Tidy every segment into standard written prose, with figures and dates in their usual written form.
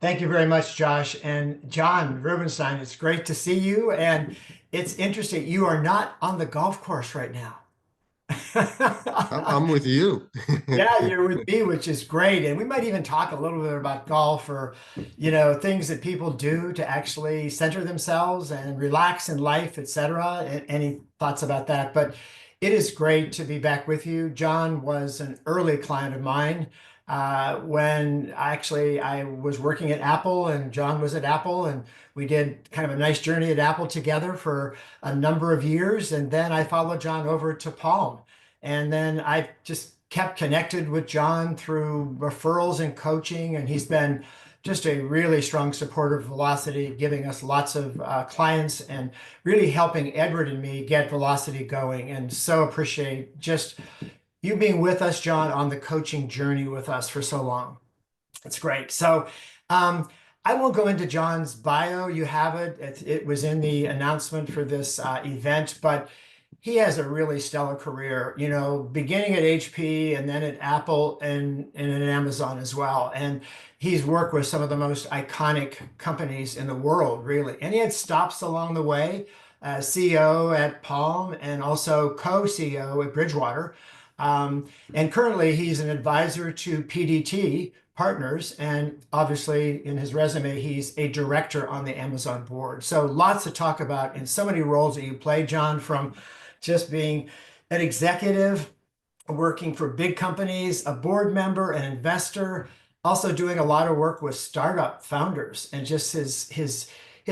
Thank you very much, Josh. And John Rubinstein, it's great to see you. And it's interesting, you are not on the golf course right now. I'm with you. Yeah, you're with me, which is great. And we might even talk a little bit about golf or, things that people do to actually center themselves and relax in life, etc. Any thoughts about that? But it is great to be back with you. John was an early client of mine when actually I was working at Apple and John was at Apple, and we did kind of a nice journey at Apple together for a number of years. And then I followed John over to Palm. And then I just kept connected with John through referrals and coaching, and he's been just a really strong supporter of Velocity, giving us lots of clients and really helping Edward and me get Velocity going. And so appreciate just you being with us, John, on the coaching journey with us for so long. It's great. So, I won't go into John's bio. You have it. It was in the announcement for this event, but he has a really stellar career, beginning at HP and then at Apple and at Amazon as well. And he's worked with some of the most iconic companies in the world, really. And he had stops along the way, CEO at Palm and also co-CEO at Bridgewater. And currently he's an advisor to PDT Partners. And obviously in his resume, he's a director on the Amazon board. So lots to talk about in so many roles that you play, John, from just being an executive, working for big companies, a board member, an investor, also doing a lot of work with startup founders and just his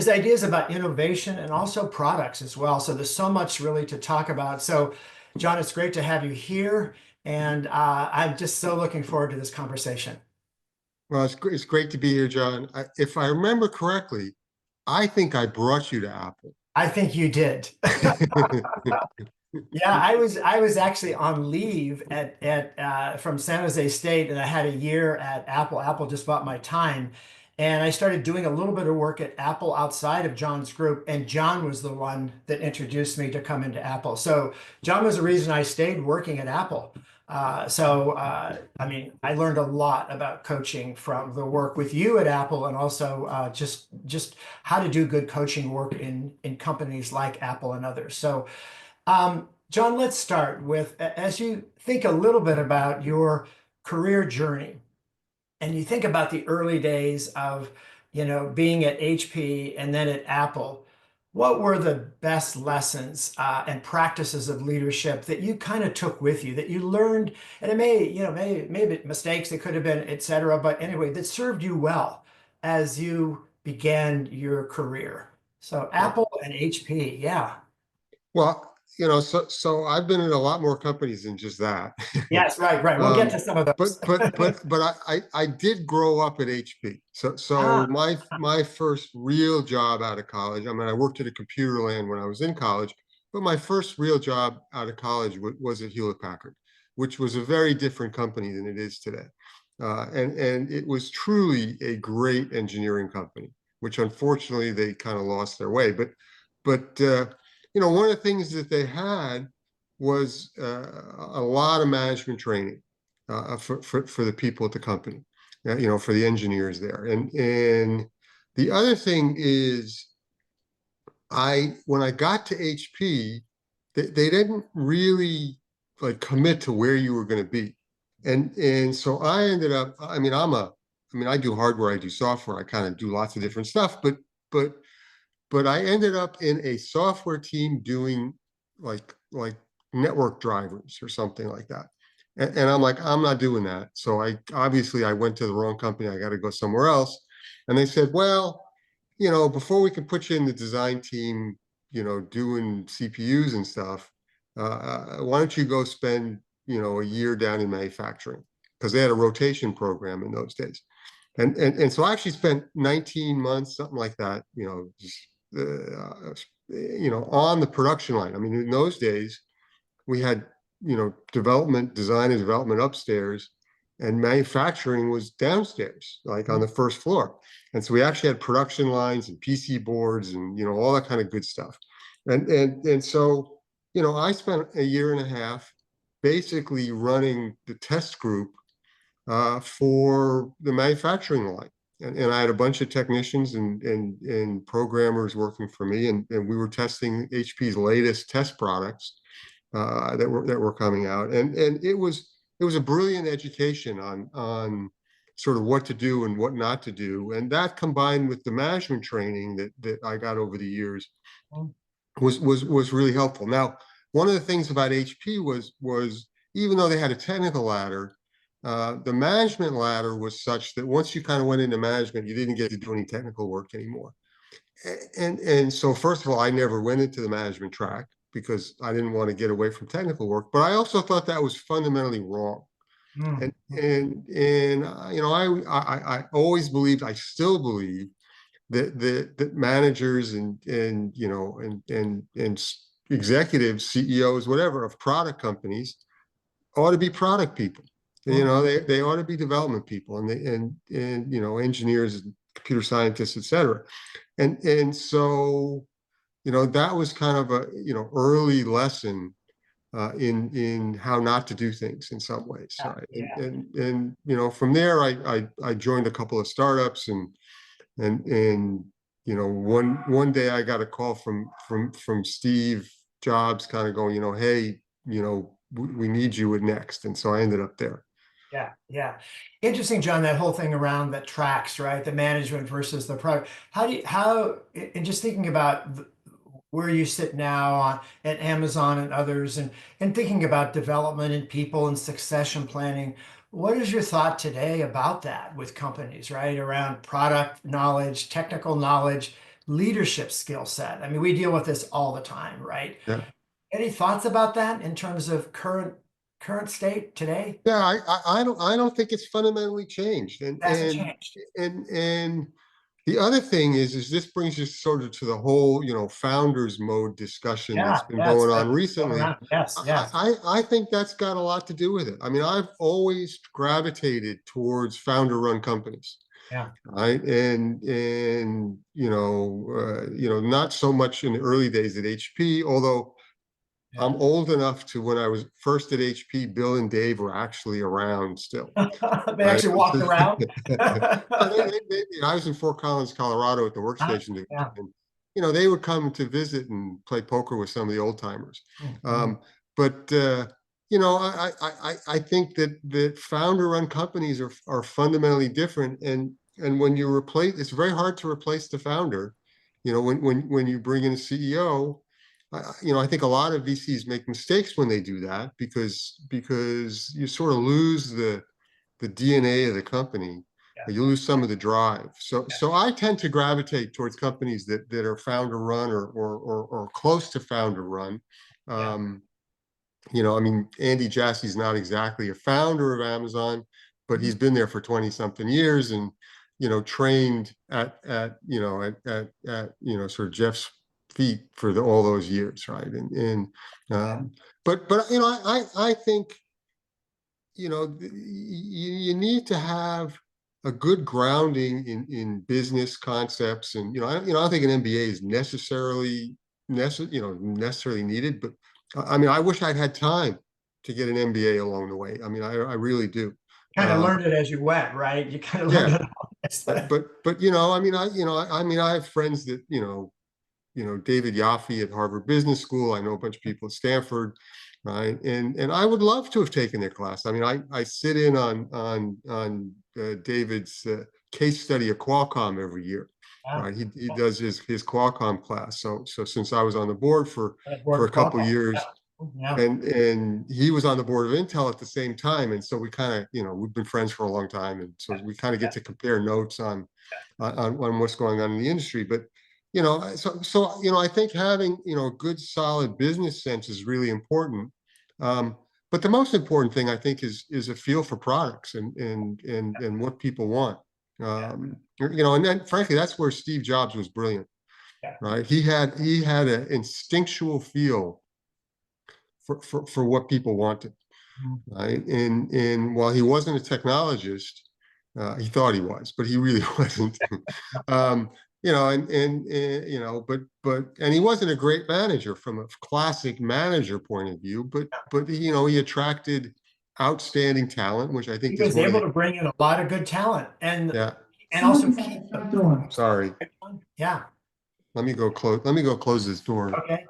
ideas about innovation and also products as well. So there's so much really to talk about. So, John, it's great to have you here, and I'm just so looking forward to this conversation. Well, it's great to be here, John. If I remember correctly, I think I brought you to Apple. I think you did. Yeah, I was actually on leave at from San Jose State, and I had a year at Apple. Apple just bought my time, and I started doing a little bit of work at Apple outside of John's group. And John was the one that introduced me to come into Apple. So John was the reason I stayed working at Apple. I mean, I learned a lot about coaching from the work with you at Apple, and also just how to do good coaching work in companies like Apple and others. So. John, let's start with as you think a little bit about your career journey and you think about the early days of, being at HP and then at Apple, what were the best lessons and practices of leadership that you kind of took with you that you learned? And it maybe mistakes that could have been, et cetera, but anyway, that served you well as you began your career. So Well, Apple and HP, yeah. so I've been in a lot more companies than just that. Yes, right, right. We'll get to Um, some of those. but I did grow up at HP. So Ah, my first real job out of college, I mean, I worked at a computer land when I was in college, but my first real job out of college was at Hewlett Packard, which was a very different company than it is today. And it was truly a great engineering company, which unfortunately they kind of lost their way. But one of the things that they had was a lot of management training for the people at the company, for the engineers there. And the other thing is, when I got to HP, they didn't really like commit to where you were going to be, and so I ended up. I do hardware, I do software, I kind of do lots of different stuff, but but I ended up in a software team doing like network drivers or something like that. And I'm like, I'm not doing that. So I went to the wrong company. I got to go somewhere else. And they said, well, before we can put you in the design team, doing CPUs and stuff, why don't you go spend, a year down in manufacturing? Because they had a rotation program in those days. And so I actually spent 19 months, something like that, just on the production line. I mean, in those days, we had, design and development upstairs, and manufacturing was downstairs, like on the first floor. And so we actually had production lines and PC boards and all that kind of good stuff. And so I spent a year and a half basically running the test group for the manufacturing line. and I had a bunch of technicians and programmers working for me, and we were testing HP's latest test products that were coming out, and it was a brilliant education on sort of what to do and what not to do, and that combined with the management training that I got over the years Mm, was really helpful. Now, one of the things about HP was even though they had a technical ladder, the management ladder was such that once you kind of went into management, you didn't get to do any technical work anymore. And so first of all, I never went into the management track because I didn't want to get away from technical work. But I also thought that was fundamentally wrong. mm, I always believed, I still believe that managers and executives, CEOs, whatever, of product companies ought to be product people. mm. They ought to be development people, and engineers, and computer scientists, et cetera. And so that was kind of a early lesson in how not to do things in some ways, Yeah, right? yeah, And from there I joined a couple of startups, and one day I got a call from Steve Jobs, kind of going, hey, we need you at Next, and so I ended up there. yeah, yeah. Interesting, John, that whole thing around the tracks, right? The management versus the product. And just thinking about where you sit now at Amazon and others, and thinking about development and people and succession planning, what is your thought today about that with companies, right? Around product knowledge, technical knowledge, leadership skill set. I mean, we deal with this all the time, right? Yeah. Any thoughts about that in terms of current state today? Yeah, I don't think it's fundamentally changed. And Hasn't and changed. and the other thing is this brings us sort of to the whole, founders mode discussion that's Yeah, been yes, going on that's going recently. around. Yes, I, yes. I think that's got a lot to do with it. I mean, I've always gravitated towards founder-run companies, Yeah. right? And not so much in the early days at HP, although Yeah. I'm old enough to when I was first at HP, Bill and Dave were actually around still. They Right. actually walked around. No, I was in Fort Collins, Colorado at the workstation division. Yeah. And, they would come to visit and play poker with some of the old timers. Mhm. But I think that founder run companies are fundamentally different. And when you replace, it's very hard to replace the founder. When you bring in a CEO, I think a lot of VCs make mistakes when they do that because you sort of lose the DNA of the company. Yeah. You lose some of the drive. So Yeah. so I tend to gravitate towards companies that are founder run or close to founder run. Yeah. Um, I mean, Andy Jassy's not exactly a founder of Amazon, but Mhm. he's been there for 20 something years, and trained at sort of Jeff's feet for all those years, right? And Yeah. but I think you need to have a good grounding in business concepts, and I don't think an MBA is necessarily needed, but I mean, I wish I'd had time to get an MBA along the way. I mean, I really do. Kind of um, learned it as you went, right? You kind of learned yeah, it all this. but I mean, I have friends that David Yaffe at Harvard Business School. I know a bunch of people at Stanford, right? And I would love to have taken their class. I mean, I sit in on David's case study of Qualcomm every year, Yeah. right? He does his Qualcomm class. So since I was on the board for That for a worked couple of Qualcomm. years, Yeah. Yeah. and he was on the board of Intel at the same time, and so we kind of we've been friends for a long time, and so we kind of get Yeah. to compare notes on what's going on in the industry. But I think having a good solid business sense is really important. But the most important thing I think is a feel for products and what people want. Yeah. And then frankly, that's where Steve Jobs was brilliant, Yeah. right? He had an instinctual feel for what people wanted, Mhm. right? And while he wasn't a technologist, he thought he was, but he really wasn't. um, and he wasn't a great manager from a classic manager point of view, but he attracted outstanding talent, which I He think is was one of able the to bring in a lot of good talent, and yeah. and also Someone's at keep the the front door. Sorry. yeah. Let me go close this door. Okay.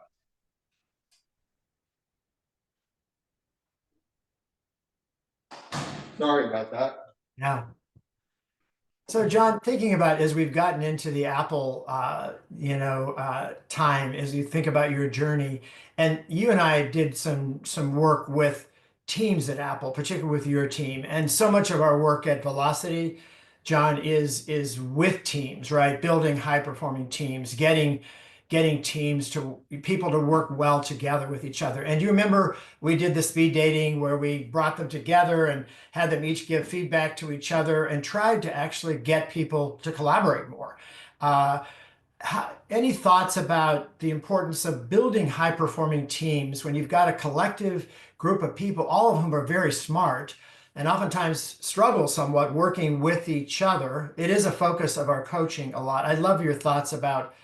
Sorry about that. Yeah. So, John, thinking about as we've gotten into the Apple, time, as you think about your journey, and you and I did some work with teams at Apple, particularly with your team, and so much of our work at Velocity, John, is with teams, right? Building high performing teams, getting teams to people to work well together with each other. And you remember we did the speed dating where we brought them together and had them each give feedback to each other and tried to actually get people to collaborate more. Uh, any thoughts about the importance of building high performing teams when you've got a collective group of people, all of whom are very smart and oftentimes struggle somewhat working with each other? It is a focus of our coaching a lot. I'd love your thoughts about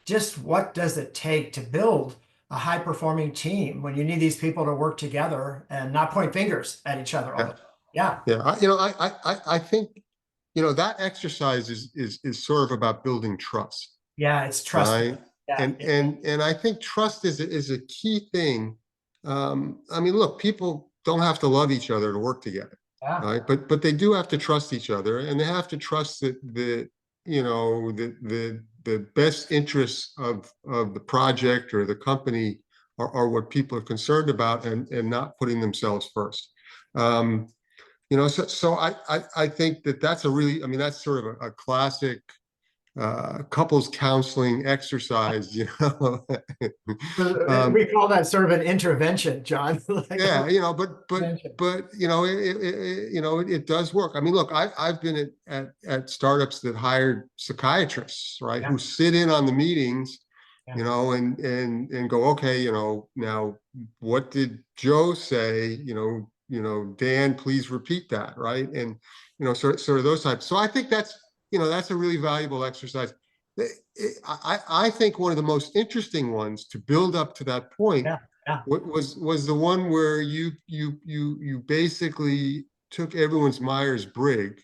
just what does it take to build a high performing team when you need these people to work together and not point fingers at each other all the Yeah. time. Yeah. Yeah. I think, that exercise is sort of about building trust, Yeah. It's trust. right? Yeah. And I think trust is a key thing. I mean, look, people don't have to love each other to work together, Yeah. right? But they do have to trust each other, and they have to trust that the best interests of the project or the company are what people are concerned about, and not putting themselves first. Um, so I think that's a really, I mean, that's sort of a classic couples counseling exercise, We um, call that sort of an intervention, John. Like a yeah, intervention. it does work. I mean, look, I've been at startups that hired psychiatrists, right, Yeah. who sit in on the meetings, Yeah. and go, okay, now what did Joe say? Dan, please repeat that, right? And sort of those types. So I think that's a really valuable exercise. I think one of the most interesting ones to build up to that point Yeah. Yeah. was the one where you basically took everyone's Myers-Briggs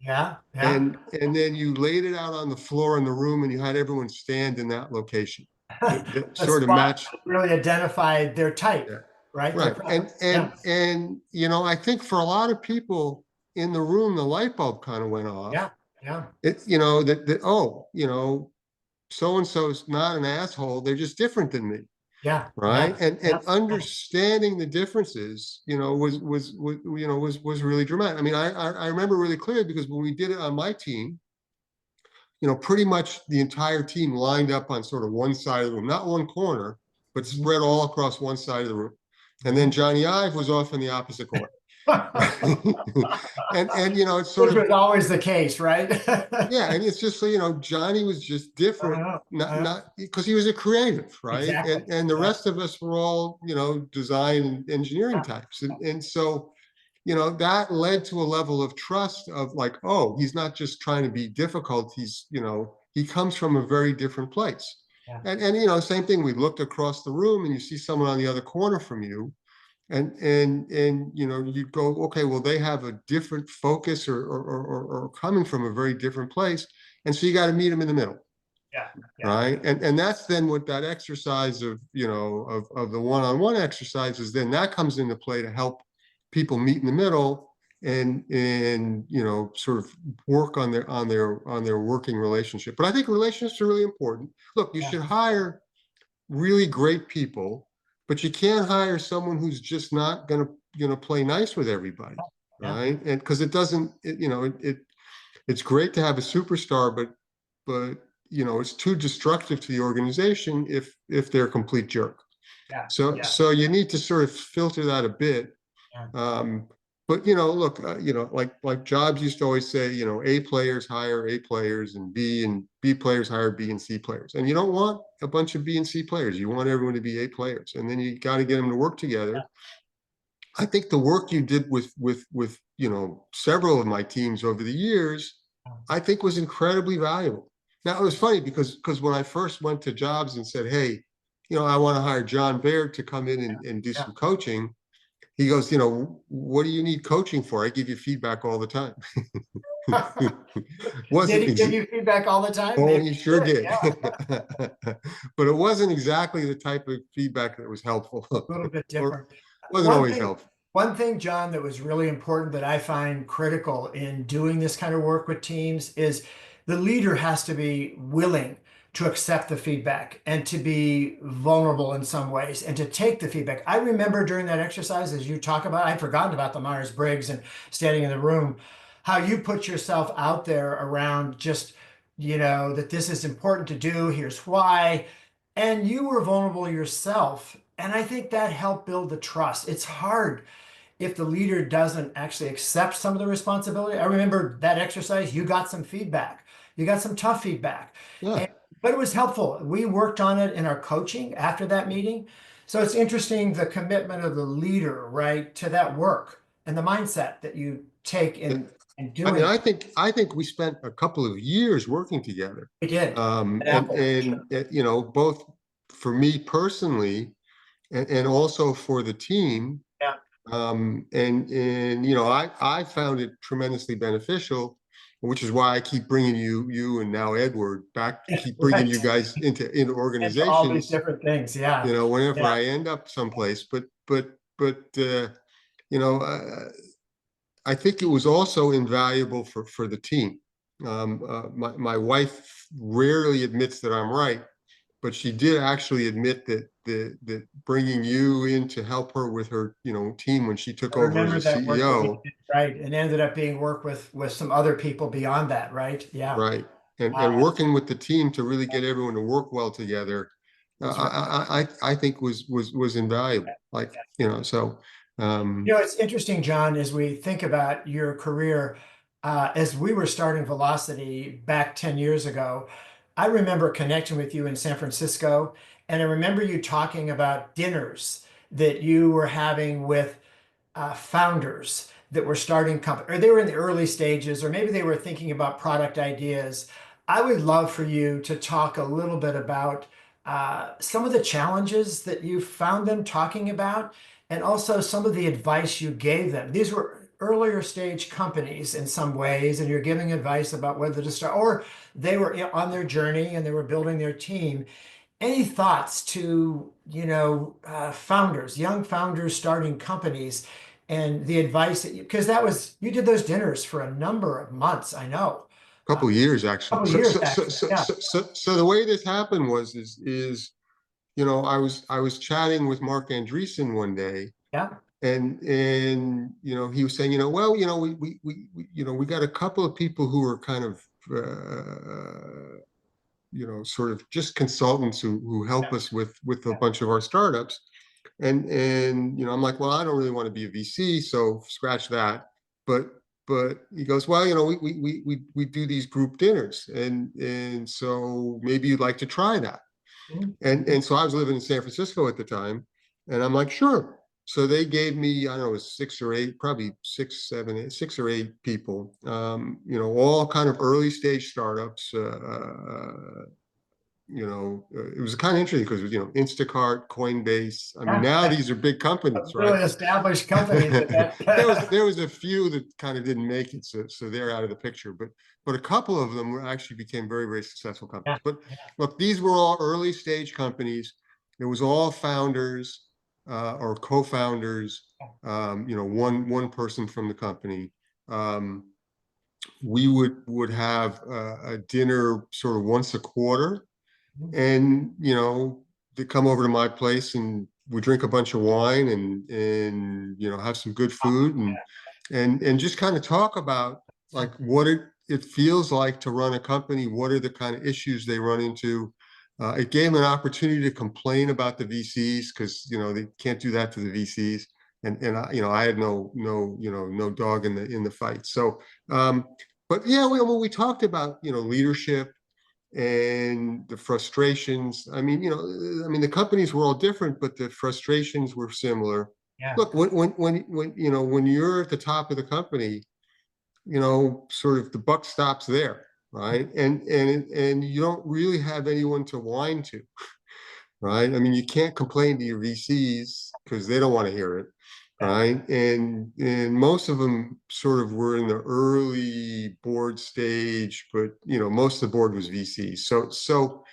Yeah. Yeah. and then you laid it out on the floor in the room and you had everyone stand in that location that A sort of spot matched. really identified their type, Yeah. right? Their Right. And preference. and Yeah. and I think for a lot of people in the room, the light bulb kind of went off. Yeah. Yeah. That oh, so and so's not an asshole. They're just different than me. Yeah. Right. Yeah. And Yeah. understanding the differences, was really dramatic. I mean, I remember really clearly because when we did it on my team, pretty much the entire team lined up on sort of one side of the room, not one corner, but spread all across one side of the room. And then Johnny Ive was off in the opposite corner. and it's sort Which of, was always the case, right? yeah, and it's just so Johnny was just different, Uh-huh. not because he was a creative, right? Exactly. And the Yeah. rest of us were all, design and engineering Yeah. types. And so, that led to a level of trust of like, oh, he's not just trying to be difficult. He comes from a very different place. Yeah. And same thing, we looked across the room and you see someone on the other corner from you, and you go, okay, well, they have a different focus or coming from a very different place, and so you got to meet them in the middle, Yeah. Yeah. right? And that's then what that exercise of the one-on-one exercise is, then that comes into play to help people meet in the middle and sort of work on their working relationship. But I think relationships are really important. Look, you Yeah. should hire really great people, but you can't hire someone who's just not gonna play nice with everybody, Yeah. right? And because it doesn't, it's great to have a superstar, but it's too destructive to the organization if they're a complete jerk. Yeah. So you need to sort of filter that a bit. Yeah. But look, like Jobs used to always say, A players hire A players, and B players hire B and C players. And you don't want a bunch of B and C players. You want everyone to be A players, and then you got to get them to work together. I think the work you did with several of my teams over the years, I think was incredibly valuable. Now it was funny because when I first went to Jobs and said, hey, I want to hire John Baird to come in and do Yeah. some coaching, he goes, what do you need coaching for? I give you feedback all the time. Did Wasn't he ex give you feedback all the time? Oh, Maybe he he sure did. did. Yeah, But it wasn't exactly the type of feedback that was helpful, a little bit or different. wasn't One always thing, helpful. one thing, John, that was really important that I find critical in doing this kind of work with teams is the leader has to be willing to accept the feedback and to be vulnerable in some ways and to take the feedback. I remember during that exercise, as you talk about, I'd forgotten about the Myers-Briggs and standing in the room, how you put yourself out there around just, that this is important to do, here's why. And you were vulnerable yourself. And I think that helped build the trust. It's hard if the leader doesn't actually accept some of the responsibility. I remember that exercise, you got some feedback, you got some tough feedback, Yeah, and, but it was helpful. We worked on it in our coaching after that meeting. So it's interesting the commitment of the leader, right, to that work and the mindset that you take in I mean, doing it. I think we spent a couple of years working together, We did at and Apple for sure. both for me personally, and also for the team. Yeah. And I found it tremendously beneficial, which is why I keep bringing you and now Edward back, keep bringing you Right. guys into And to all these organizations, different things. Yeah. whenever Yeah. I end up someplace. But you know, I think it was also invaluable for the team. My wife rarely admits that I'm right, but she did actually admit that bringing you in to help her with her team when she took I over as remember a that work that we CEO, did, right? And ended up being work with some other people beyond that, right? Yeah. right, and Uh, working with the team to really get everyone to work well together, was right. I think was invaluable. Like so It's interesting, John, as we think about your career, as we were starting Velocity back 10 years ago, I remember connecting with you in San Francisco, and I remember you talking about dinners that you were having with founders that were starting company, or they were in the early stages, or maybe they were thinking about product ideas. I would love for you to talk a little bit about some of the challenges that you found them talking about, and also some of the advice you gave them. These were earlier stage companies in some ways, and you're giving advice about whether to start, or they were on their journey and they were building their team. Any thoughts to, founders, young founders starting companies and the advice that you, because you did those dinners for a number of months, I know, a couple of years actually. couple of So years so so actually. so Yeah. so so, so the way this happened is I was chatting with Mark Andreessen one day, Yeah. and he was saying, well, we got a couple of people who are kind of sort of just consultants who help Yeah. us with a Yeah. bunch of our startups. And I'm like, well, I don't really want to be a VC, so scratch that. But he goes, well, we do these group dinners, and so maybe you'd like to try that. Mhm. And so I was living in San Francisco at the time, and I'm like, sure. So they gave me, I don't know, it was six or eight, probably six, seven, eight, 6 or 8 people, all kind of early stage startups. It was kind of interesting because it was, Instacart, Coinbase. I mean, Yeah. now these are big companies, right? Really established companies at there was that. there was a few that kind of didn't make it, so they're out of the picture. But a couple of them actually became very, very successful Yeah. companies. But look, these were all early stage companies. It was all founders or co-founders. One person from the company. Um, we would have a dinner sort of once a quarter, and they come over to my place and we drink a bunch of wine and have some good food and just kind of talk about like what it feels like to run a company, what are the kind of issues they run into. It gave them an opportunity to complain about the VCs because they can't do that to the VCs, and I had no dog in the fight. So but yeah, we talked about leadership and the frustrations. I mean, the companies were all different, but the frustrations were similar. Yeah. Look, when you're at the top of the company, sort of the buck stops there, right? And you don't really have anyone to whine to, right? I mean, you can't complain to your VCs because they don't want to hear it. Yeah. right? And most of them sort of were in the early board stage, but most of the board was VCs. So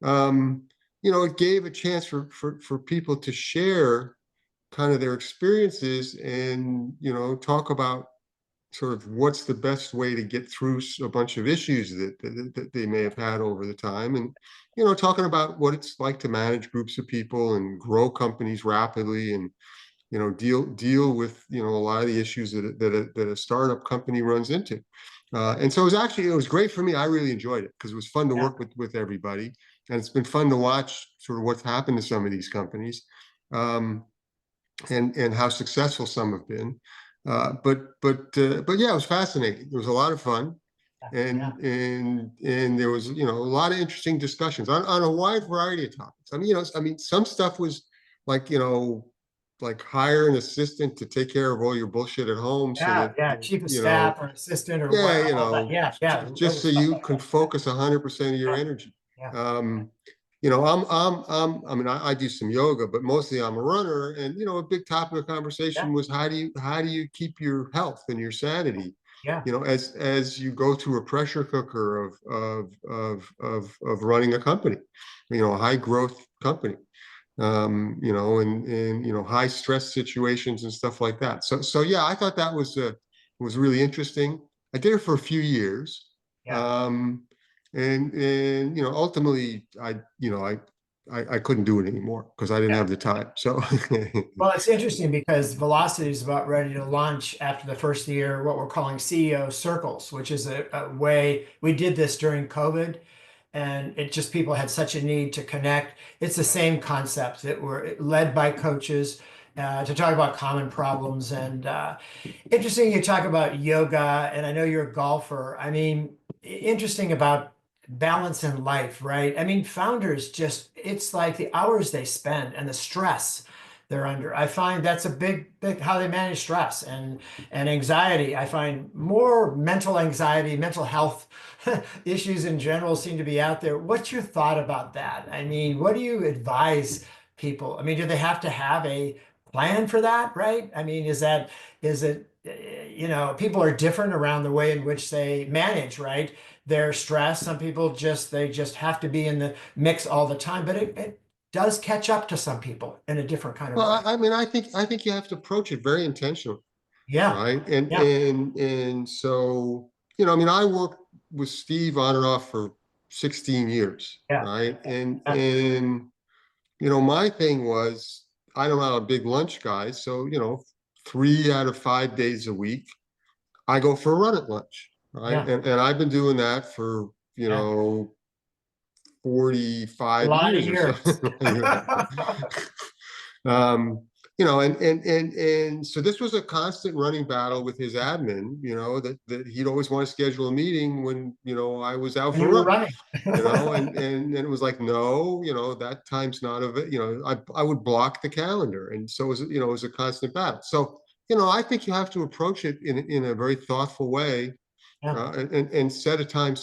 um, it gave a chance for people to share kind of their experiences and talk about sort of what's the best way to get through a bunch of issues that they may have had over the time, and talking about what it's like to manage groups of people and grow companies rapidly, and deal with a lot of the issues that a startup company runs into. And so it was great for me. I really enjoyed it because it was fun to Yeah. work with everybody, and it's been fun to watch sort of what's happened to some of these companies. And how successful some have been. But yeah, it was fascinating. It was a lot of fun, Yeah. and there was a lot of interesting discussions on a wide variety of topics. I mean, some stuff was like like hire an assistant to take care of all your bullshit at home so Yeah. that Yeah. Chief of you staff know or assistant or yeah, what, all that. Yeah. Yeah. There just so was stuff you like can that. focus 100% of your Yeah. energy. Yeah. Um, I mean, I do some yoga, but mostly I'm a runner. And, a big topic of Yeah. conversation was how do you keep your health and your sanity, Yeah. as you go through a pressure cooker of running a company, a high growth company, and high stress situations and stuff like that. So yeah, I thought that was really interesting. I did it for a few years. Yeah. Um, and ultimately I couldn't do it anymore because I didn't Yeah. have the time. So Well, it's interesting because Velocity is about ready to launch after the first year, what we're calling CEO circles, which is a way we did this during COVID, and it just people had such a need to connect. It's the same concept that were led by coaches to talk about common problems. And interesting, you talk about yoga, and I know you're a golfer. I mean, interesting about balance in life, right? I mean, founders just, it's like the hours they spend and the stress they're under. I find that's a big how they manage stress and anxiety. I find more mental anxiety, mental health issues in general seem to be out there. What's your thought about that? I mean, what do you advise people? I mean, do they have to have a plan for that, right? I mean, is it people are different around the way in which they manage, right? Their stress. Some people they just have to be in the mix all the time, but it does catch up to some people in a different kind of well, way. I mean, I think you have to approach it very intentionally, Yeah, right? And yeah, and and so I mean, I worked with Steve on and off for 16 years, yeah, right? And yeah, and my thing was, I'm not a big lunch guy, so 3 out of 5 days a week, I go for a run at lunch, right? yeah, And I've been doing that for yeah. A 45 lot of years or years. something. um, and so this was a constant running battle with his admin, that he'd always want to schedule a meeting when, I was out And for you a were run, running. and it was like, no, that time's not of it. I would block the calendar. And so it was a constant battle. So, I think you have to approach it in a very thoughtful way, Yeah, and set time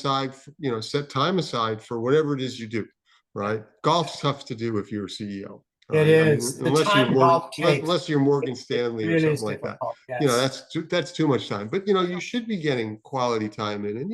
aside for whatever it is you do, yeah. right? Golf's tough to do if you're a CEO, It right? I mean, is the time golf takes. unless you're Morgan It Stanley or really something is like that. difficult. Yes. That's too much time. But you should be getting quality time in, and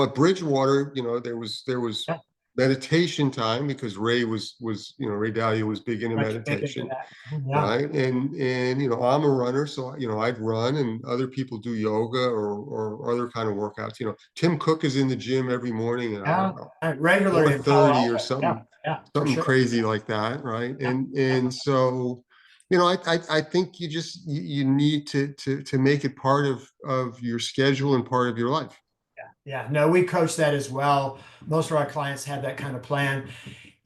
at Bridgewater, there was Yeah, meditation time because Ray Dalio was big into much big into meditation, that. Yeah. right? And I'm a runner, so I'd run, and other people do yoga or other kind of workouts. Tim Cook is in the gym every morning at, I Yeah. don't know, Regularly in Palo 4:30 or Alto. Yeah, something yeah, for something sure. crazy like that, right? Yeah, yeah, And so I think you need to make it part of your schedule and part of your life. yeah. Yeah. No, we coach that as well. Most of our clients have that kind of plan.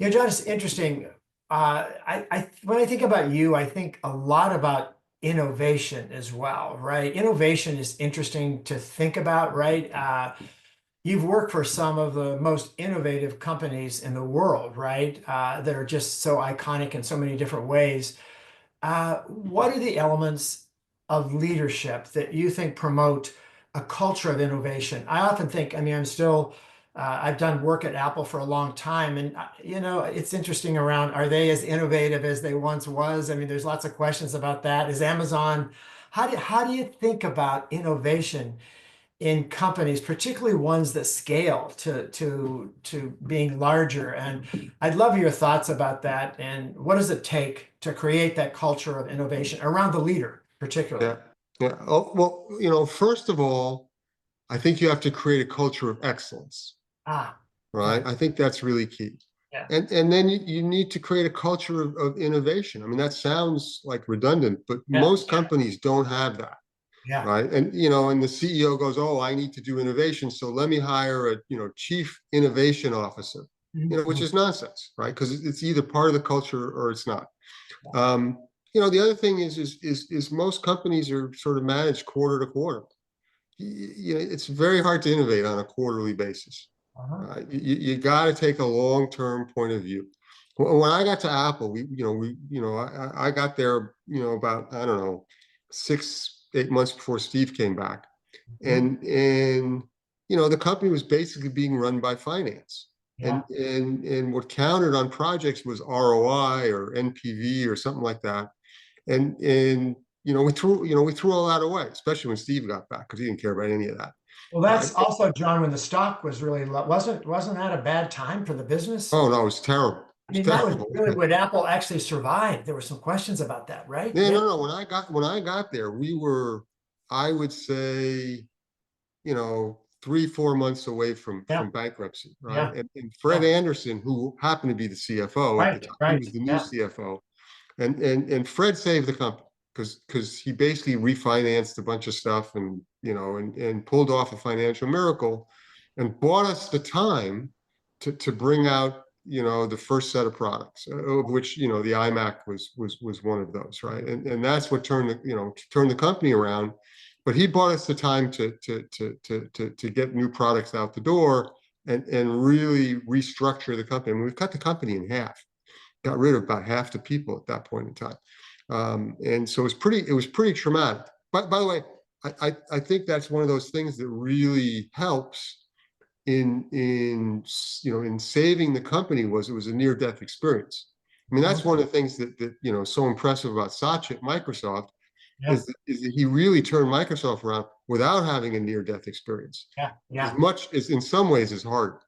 John, it's interesting. When I think about you, I think a lot about innovation as well, right? Innovation is interesting to think about, right? You've worked for some of the most innovative companies in the world, right? That are just so iconic in so many different ways. What are the elements of leadership that you think promote a culture of innovation? I often think, I mean, I'm still I've done work at Apple for a long time, and it's interesting around, are they as innovative as they once was? I mean, there's lots of questions about that. Is Amazon, how do you think about innovation in companies, particularly ones that scale to being larger? And I'd love your thoughts about that. And what does it take to create that culture of innovation around the leader, particularly? Yeah. Yeah. Oh, well, first of all, I think you have to create a culture of excellence, Ah, right? yeah, I think that's really key. yeah, And then you need to create a culture of innovation. I mean, that sounds like redundant, but yeah, most companies don't have that, yeah. right? And the CEO goes, "Oh, I need to do innovation, so let me hire a, chief innovation officer," which Mhm. is nonsense, right? Because it's either part of the culture or it's not. Yeah. Um, the other thing is most companies are sort of managed quarter to quarter. It's very hard to innovate on a quarterly basis. Uh-huh. You got to take a long-term point of view. When I got to Apple, I got there, about, I don't know, 6, 8 months before Steve came back, Mhm. and the company was basically being run by finance, and Yeah. and what counted on projects was ROI or NPV or something like that, and we threw all that away, especially when Steve got back because he didn't care about any of that. Well, Right? that's also, John, when the stock was really low. Wasn't that a bad time for the business? Oh no, it was terrible. It I was mean, that was terrible. really when Apple actually survived. There were some questions about that, right? Yeah, Yeah. no, no. When I got there, we were, I would say, 3, 4 months away from Yeah. bankruptcy, right? Yeah. And Fred Yeah. Anderson, who happened to be the CFO at the Right. time, he Right. was the new Yeah. CFO, and Fred saved the company because he basically refinanced a bunch of stuff and pulled off a financial miracle and bought us the time to bring out the first set of products, of which the iMac was one of those, right? And that's what turned the company around. But he bought us the time to get new products out the door and really restructure the company. I mean, we've cut the company in half, got rid of about half the people at that point in time. And so it was pretty traumatic. But by the way, I think that's one of those things that really helps in saving the company. It was a near death experience. I mean, that's Mhm. one of the things that is so impressive about Satya at Microsoft Yeah. is that he really turned Microsoft around without having a near death experience. Yeah. As Yeah. much as in some ways is hard.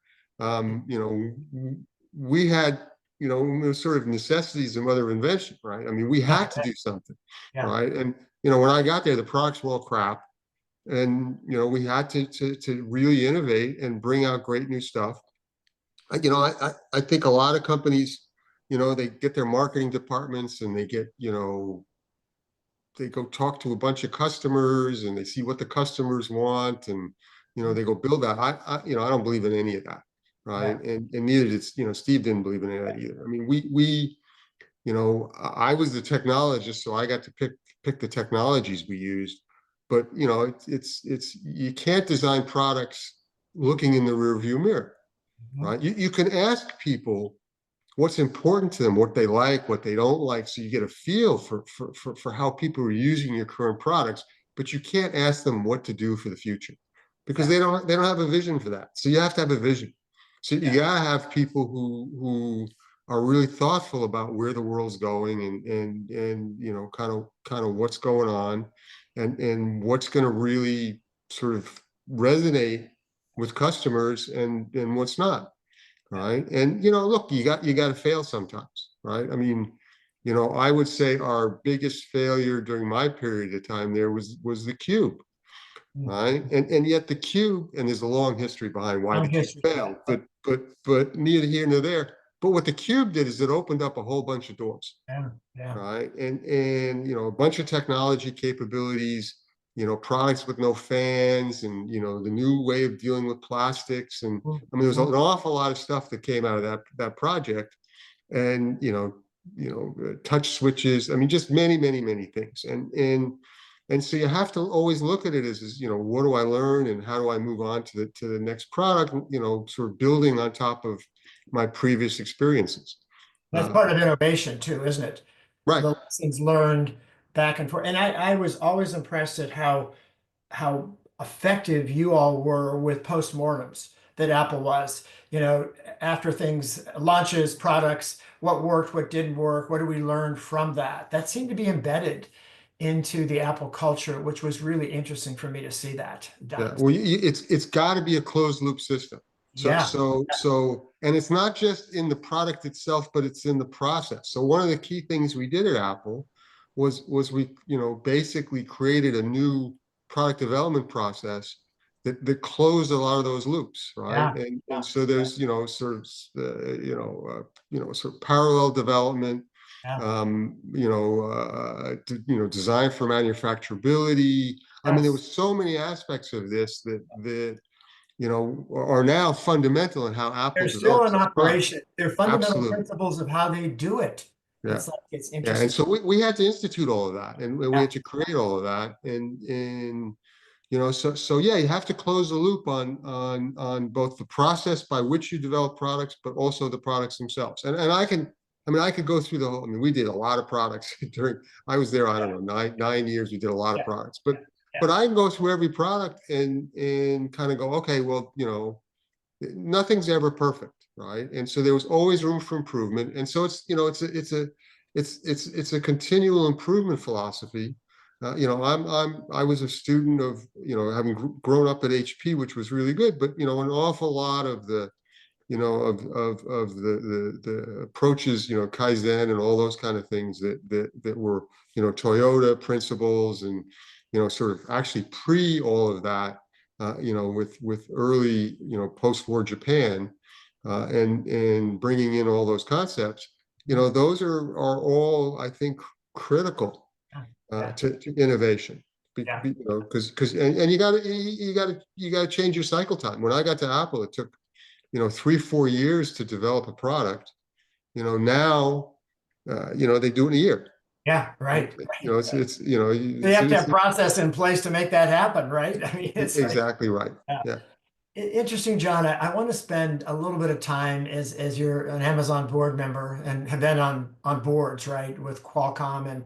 We had, it was sort of necessities and mother of invention, right? I mean, we Yeah. had to do something, Yeah. right? And when I got there, the products were all crap, and we had to really innovate and bring out great new stuff. I think a lot of companies, they get their marketing departments and they go talk to a bunch of customers and they see what the customers want, and they go build that. I don't believe in any of that, Yeah. right? And neither did Steve didn't believe in any of that either. I mean, I was the technologist, so I got to pick the technologies we used. But it's you can't design products looking in the rearview mirror, Mhm. right? You can ask people what's important to them, what they like, what they don't like, so you get a feel for how people are using your current products. But you can't ask them what to do for the future because Yeah. they don't have a vision for that. So you have to have a vision. So you Yeah. gotta have people who are really thoughtful about where the world's going and kind of what's going on and what's going to really sort of resonate with customers and what's not, Yeah. right? And look, you got to fail sometimes, right? I mean, I would say our biggest failure during my period of time there was the cube, Mm. right? And yet the cube, and there's a long history behind why the Long cube history. Yeah. failed, but neither here nor there. But what the cube did is it opened up a whole bunch of doors, Yeah. Yeah. right? And a bunch of technology capabilities, products with no fans, and the new way of dealing with plastics, and I mean, there was Mhm. an awful lot of stuff that came out of that project, and touch switches. I mean, just many, many, many things, and so you have to always look at it as what do I learn and how do I move on to the next product, sort of building on top of my previous experiences. That's Uh, part of innovation too, isn't it? right. The lessons learned back and forth. And I was always impressed at how effective you all were with postmortems. that Apple was. You know, after things launches, products, what worked, what didn't work, what did we learn from that? That seemed to be embedded into the Apple culture, which was really interesting for me to see that Yeah, done. well, it's got to be a closed loop system. Yeah, And it's not just in the product itself, but it's in the process. So one of the key things we did at Apple was we, basically created a new product development process that closed a lot of those loops, right? yeah, And yeah, so there's, sort of parallel development, yeah, design for manufacturability. I mean, there yes. was so many aspects of this that are now fundamental in how They're Apple still in develops its products. operation. They're fundamental Absolutely. principles of how they do it. Yeah. It's like it's Yeah. And interesting. so we had to institute all of that, and we Yeah, had to create all of that. And so yeah, you have to close the loop on both the process by which you develop products, but also the products themselves. And I could go through the whole, I mean, we did a lot of products during, I was there, I don't know, nine years, we did a lot of yeah, products, yeah, but yeah. I can go through every product and kind of go, okay, well, nothing's ever perfect, right? And so there was always room for improvement. And so it's a continual improvement philosophy. I was a student of, having grown up at HP, which was really good, but an awful lot of the the approaches, Kaizen and all those kind of things that were, Toyota principles and, sort of actually pre all of that, with early, post-war Japan, and bringing in all those concepts, those are all, I think, critical Yeah, to innovation. yeah, Because and you got to change your cycle time. When I got to Apple, it took 3-4 years to develop a product. Now, they do it in a year. yeah, right, You right, know, right. So you it's have to have process in place to make that happen, right? I mean, it's like, exactly right. yeah. Yeah. Interesting, John. I want to spend a little bit of time as you're an Amazon board member and have been on boards, right, with Qualcomm and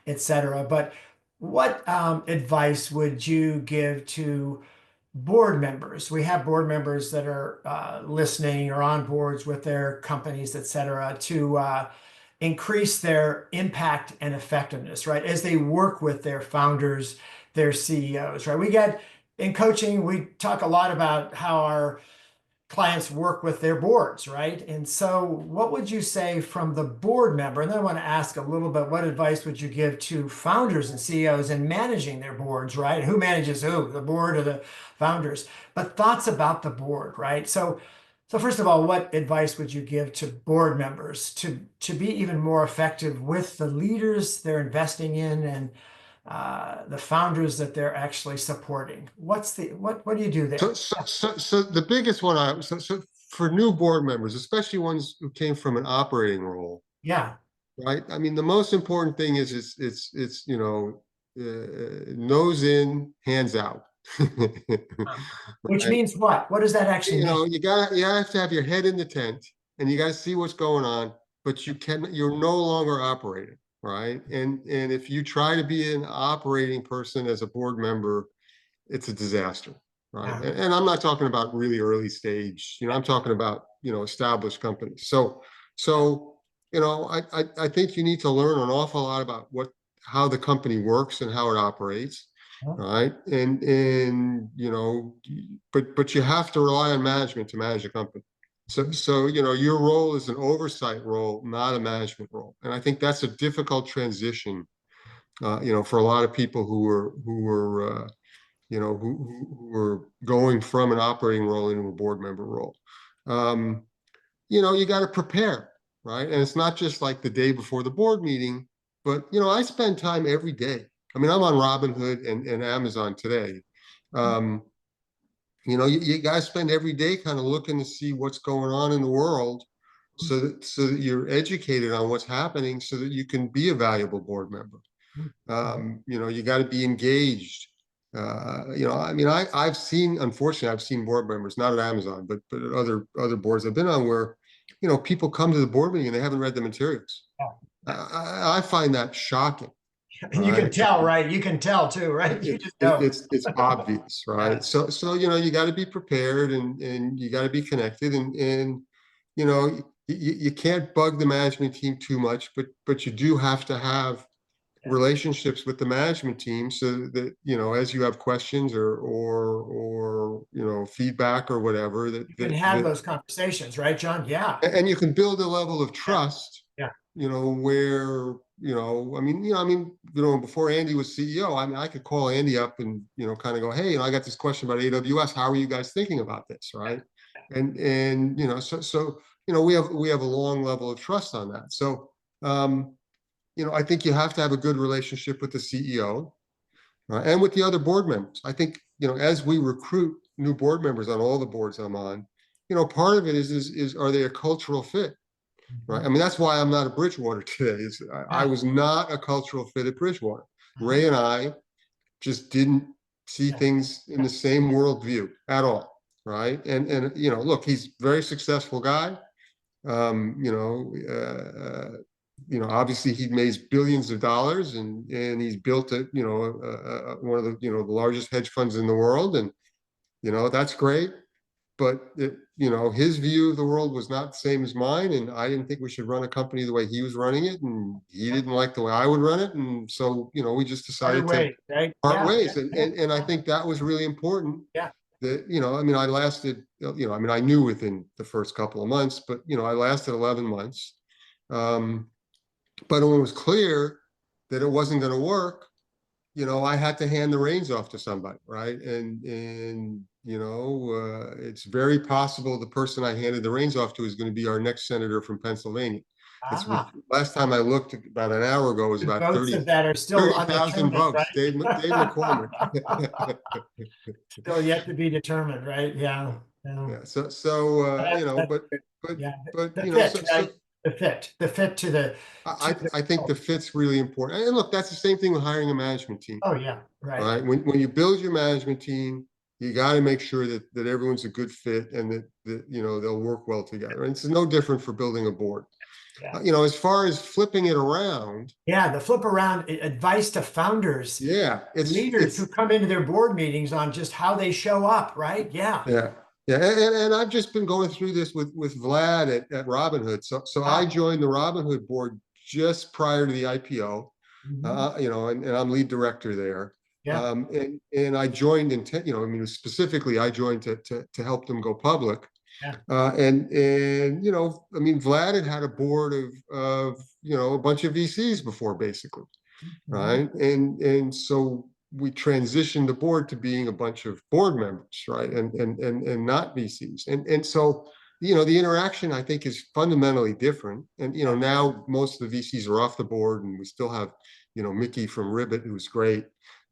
et cetera. But what advice would you give to board members? We have board members that are listening or on boards with their companies, et cetera, to increase their impact and effectiveness, right? As they work with their founders, their CEOs, right? We get in coaching, we talk a lot about how our clients work with their boards, right? And so, what would you say from the board member? And then I want to ask a little bit, what advice would you give to founders and CEOs in managing their boards, right? Who manages who, the board or the founders? But thoughts about the board, right? So first of all, what advice would you give to board members to be even more effective with the leaders they're investing in and the founders that they're actually supporting? What do you do So, there? so, so, so the biggest one so for new board members, especially ones who came from an operating role, Yeah. right? I mean, the most important thing is it's nose in, hands out. Which Right? means what? What does that actually mean? You have to have your head in the tent and you got to see what's going on, but you're no longer operating, right? And if you try to be an operating person as a board member, it's a disaster, right? Yeah. And I'm not talking about really early stage, I'm talking about, established companies. So, I think you need to learn an awful lot about how the company works and how it operates, Yeah. right? And but you have to rely on management to manage a company. So your role is an oversight role, not a management role. And I think that's a difficult transition, for a lot of people who were who were going from an operating role into a board member role. Um, you got to prepare, right? And it's not just like the day before the board meeting, but I spend time every day. I mean, I'm on Robinhood and Amazon today. Um, you got to spend every day kind of looking to see what's going on in the world, so that you're educated on what's happening, so that you can be a valuable board member. You got to be engaged. I mean, unfortunately, I've seen board members, not at Amazon, but at other boards I've been on, where, people come to the board meeting and they haven't read the materials. Yeah. I find that shocking, And you can right? tell, right? You can tell too, right? You just know. It's obvious, Yeah. right? So you got to be prepared, and you got to be connected, and you can't bug the management team too much, but you do have to have Yeah. relationships with the management team so that as you have questions or feedback or whatever You can have those conversations, right, John? Yeah. and you can build a level of Yeah. trust, Yeah. where, before Andy was CEO, I mean, I could call Andy up and, kind of go, hey, I got this question about AWS. How are you guys thinking about this? Right. And, we have a long level of trust on that. So, I think you have to have a good relationship with the CEO, and with the other board members. I think, as we recruit new board members on all the boards I'm on, part of it is are they a cultural fit? Right. I Mhm. mean, that's why I'm not at Bridgewater today. I Yeah. was not a cultural fit at Bridgewater. Uh-huh. Ray and I just didn't see Yeah. things in the same worldview at all. Right. And look, he's a very successful guy. Um, you know, obviously he makes billions of dollars, and he's built one of the largest hedge funds in the world, and that's great. But his view of the world was not the same as mine, and I didn't think we should run a company the way he was running it, and he Yeah. didn't like the way I would run it, and so we just Other decided to way, right? part Yeah. ways, and I think that was really important. Yeah. That I mean, I lasted, I mean, I knew within the first couple of months, but I lasted 11 months. Um, but when it was clear that it wasn't going to work, I had to hand the reins off to somebody, right? And it's very possible the person I handed the reins off to is going to be our next senator from Pennsylvania. It's Ah, last time I looked about an hour ago was the about votes of that are still 30,000 undetermined, votes. Dave right? McCormick. Still yet to be determined, right? Yeah. Yeah. Yeah. So That's but good. but Yeah. but The so fit, so right? The fit to the, I think the fit's really important. And look, that's the same thing with hiring a management team. oh yeah, All right. right. When you build your management team, you got to make sure that everyone's a good fit, and that they'll work well together. And it's no different for building a board. Yeah. As far as flipping it around, Yeah, the flip around advice to founders, yeah, leaders who come into their board meetings on just how they show up, right? Yeah. yeah. Yeah, and I've just been going through this with Vlad at Robinhood. So I Ah, joined the Robinhood board just prior to the IPO, mhm. and I'm lead director there. Yeah. And I joined I mean, specifically, I joined to help them go public. Yeah. And I mean, Vlad had a board of a bunch of VCs before, basically, Mhm. right? And so we transitioned the board to being a bunch of board members, right? And not VCs. And so the interaction, I think, is fundamentally different. And Yeah. now most of the VCs are off the board, and we still have Mickey from Ribbit, who's great,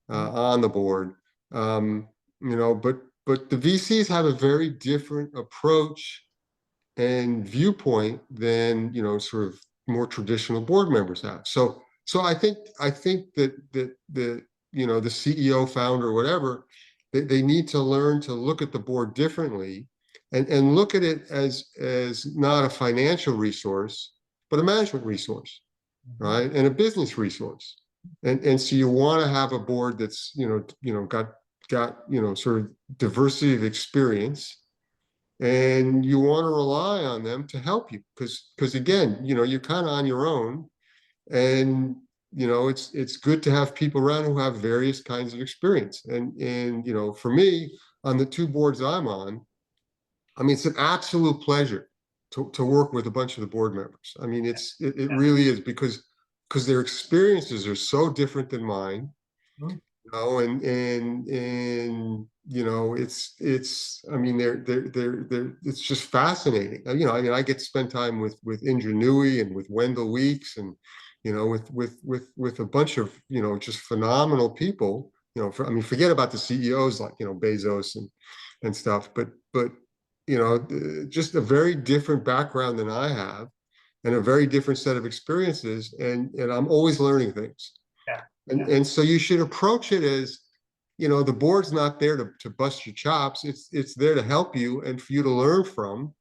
Mhm. on the board. Um, but the VCs have a very different approach and viewpoint than sort of more traditional board members have. So I think that the CEO, founder, whatever, they need to learn to look at the board differently, and look at it as not a financial resource, but a management resource, Mhm. right? And a business resource. And so you want to have a board that's got sort of diversity of experience, and you want to rely on them to help you, because again, you're kind of on your own, and it's good to have people around who have various kinds of experience. And for me, on the two boards I'm on, I mean, it's an absolute pleasure to work with a bunch of the board members. I mean, it Yeah. really is, because their experiences are so different than mine. Mhm. And it's I mean, they're it's just fascinating. I mean, I get to spend time with Indra Nooyi and with Wendell Weeks, and with a bunch of just phenomenal people. I mean, forget about the CEOs like Bezos and stuff, but just a very different background than I have, and a very different set of experiences, and I'm always learning things. Yeah. Yeah. And so you should approach it as, the board's not there to bust your chops. It's there to help you and for you to learn from.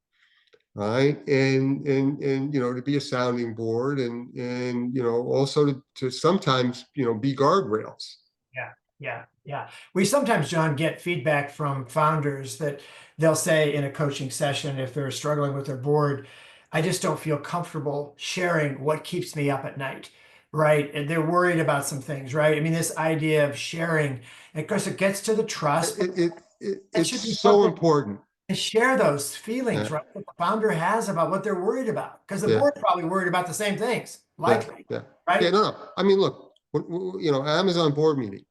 right? And to be a sounding board, and also to sometimes be guardrails. Yeah, yeah, yeah. We sometimes, John, get feedback from founders that they'll say in a coaching session, if they're struggling with their board, I just don't feel comfortable sharing what keeps me up at night, right? And they're worried about some things, right? I mean, this idea of sharing, and of course, it gets to the trust, but that It's should be so something important. to share those feelings, Yeah, right? That the founder has about what they're worried about, because the yeah, board probably worried about the same things, yeah, likely, yeah, yeah. right? No, no. I mean, look, Amazon board meeting.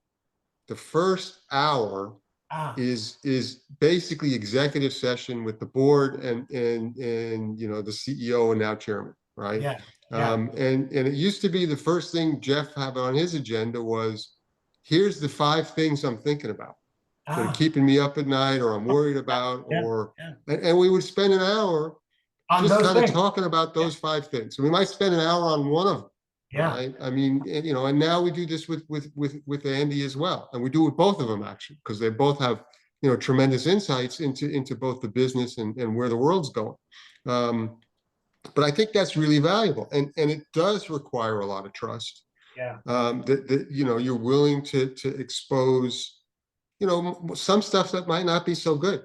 The first hour Ah, is basically executive session with the board and the CEO and now chairman, right? yeah, yeah. And it used to be the first thing Jeff had on his agenda was, here's the 5 things I'm thinking about that are Ah, keeping me up at night, or I'm worried yeah, about, yeah, or yeah. and we would spend an hour On just those kind of things. talking about Yeah, those 5 things. So we might spend an hour on one of them, yeah. right? I mean, and now we do this with Andy as well, and we do with both of them actually, because they both have tremendous insights into both the business and where the world's going. Um, but I think that's really valuable, and it does require a lot of trust. Yeah, That you're willing to expose some stuff that might not be so good,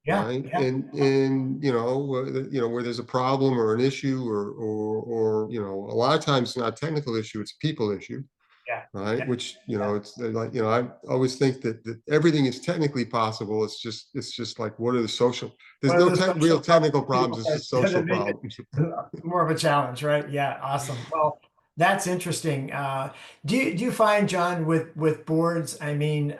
yeah, right? yeah, And where there's a problem or an issue, or a lot of times it's not a technical issue, it's a people issue, yeah, right? yeah. Which Yeah. it's like I always think that everything is technically possible. It's just like, what are the social? There's What are no the real social technical problems. It's problems just that social make it problems. more of a challenge, right? Yeah, awesome. Well, that's interesting. Do you find, John, with boards, I mean,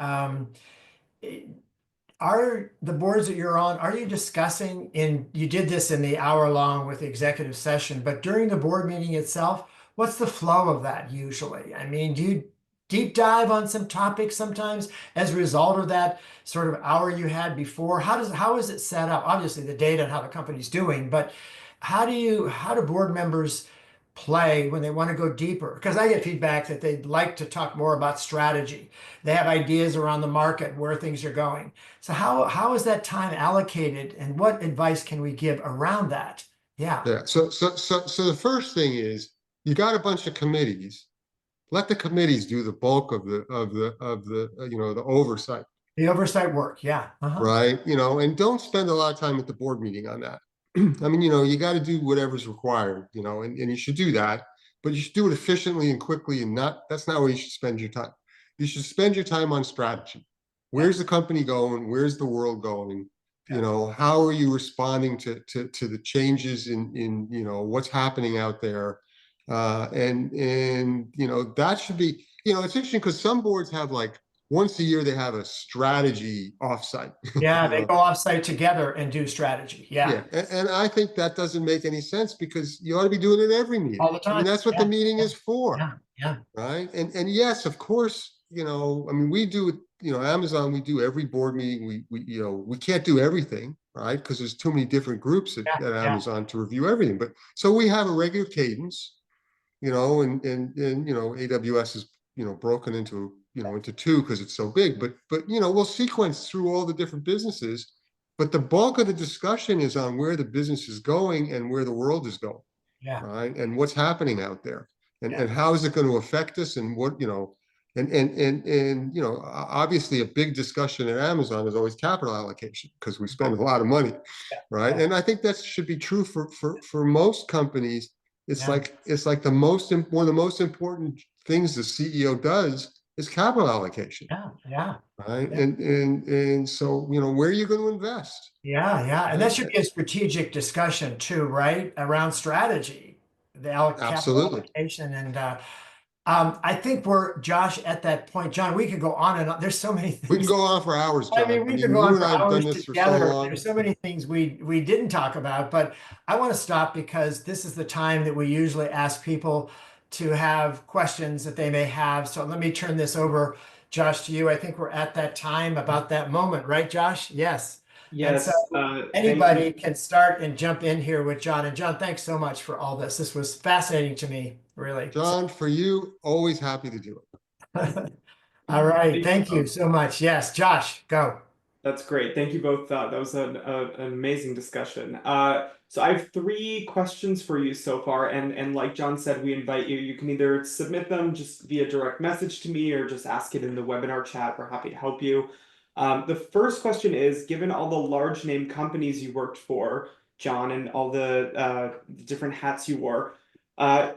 are the boards that you're on, are you discussing you did this in the hour long with the executive session, but during the board meeting itself, what's the flow of that usually? I mean, do you deep dive on some topics sometimes as a result of that sort of hour you had before? How is it set up? Obviously the data and how the company's doing, but how do board members play when they want to go deeper? Because I get feedback that they'd like to talk more about strategy. They have ideas around the market, where things are going. So how is that time allocated, and what advice can we give around that? Yeah, Yeah. So the first thing is, you got a bunch of committees. Let the committees do the bulk of the oversight, the oversight work. Yeah. Uh-huh. right? And don't spend a lot of time at the board meeting on that. I mean, you got to do whatever's required, and you should do that, but you should do it efficiently and quickly, and that's not where you should spend your time. You should spend your time on strategy. Yeah. Where's the company going? Where's the world going? Yeah. How are you responding to the changes in what's happening out there? And that should be, it's interesting because some boards have, like, once a year they have a strategy offsite. Yeah. you They know go offsite together and do strategy. Yeah. yeah, and I think that doesn't make any sense, because you ought to be doing it every meeting. All the I mean, time. that's what the Yeah. meeting Yeah. is for, Yeah. Yeah. right? And yes, of course, I mean, we do it, Amazon, we do every board meeting. We can't do everything, right? Because there's too many different groups Yeah. at Yeah. Amazon to review everything. But so we have a regular cadence, and AWS is broken into two because it's so big. But we'll sequence through all the different businesses, but the bulk of the discussion is on where the business is going and where the world is going, Yeah. right? And what's happening out there, and Yeah. and how is it going to affect us, and what obviously a big discussion at Amazon is always capital allocation, because we spend a lot of money, Yeah. right? Yeah. And I think that should be true for most companies. It's Yeah. like one of the most important things the CEO does is capital allocation, Yeah. Yeah. right? Yeah. And so where are you going to invest, Yeah, yeah. And that right? should be a strategic discussion too, right? Around strategy, the capital Absolutely. allocation. And I think we're, Josh, at that point. John, we could go on and on. There's so many We can things. go on for hours, I John. mean, I we could mean, go you on and for I have done hours this for so together. long. There's so many things we didn't talk about, but I want to stop because this is the time that we usually ask people to have questions that they may have. So let me turn this over, Josh, to you. I think we're at that time, about that moment, right, Josh? Yes. And so Yes, thank you. anybody can start and jump in here with John. And John, thanks so much for all this. This was fascinating to me, really. So, John, for you, always happy to do it. all right. Thank, Thank you so much. Yes, Josh, go. That's great. Thank you both. That was an amazing discussion. So I have three questions for you so far, and like John said, we invite you. You can either submit them just via direct message to me, or just ask it in the webinar chat. We're happy to help you. The first question is, given all the large name companies you worked for, John, and all the different hats you wore, uh,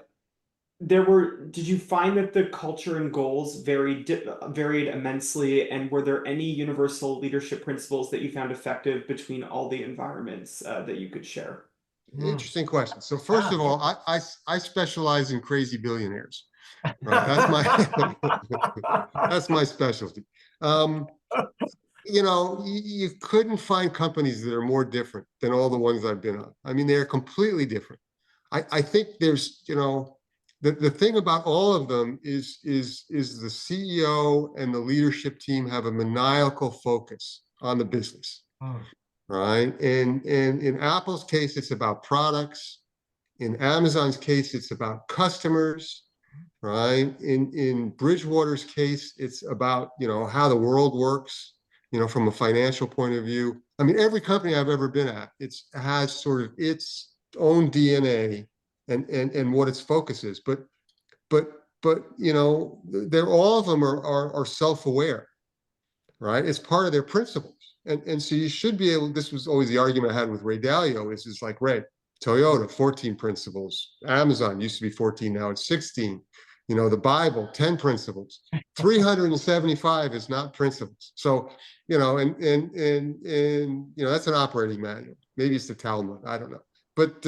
did you find that the culture and goals varied immensely, and were there any universal leadership principles that you found effective between all the environments that you could share? Mm. Interesting question. So first Yeah. of all, I specialize in crazy billionaires, right? That's my that's my specialty. Um, you couldn't find companies that are more different than all the ones I've been on. I mean, they're completely different. I think there's, the thing about all of them is the CEO and the leadership team have a maniacal focus on the business, Mm. right? And in Apple's case, it's about products. In Amazon's case, it's about customers, right? In Bridgewater's case, it's about, how the world works, from a financial point of view. I mean, every company I've ever been at, it has sort of its own DNA and what its focus is. But they're all of them are self-aware, right? It's part of their principles. And so you should be able, this was always the argument I had with Ray Dalio, is like, Ray, Toyota, 14 principles. Amazon used to be 14, now it's 16. The Bible, 10 principles. 375 is not principles. So, that's an operating manual. Maybe it's the Talmud, I don't know. But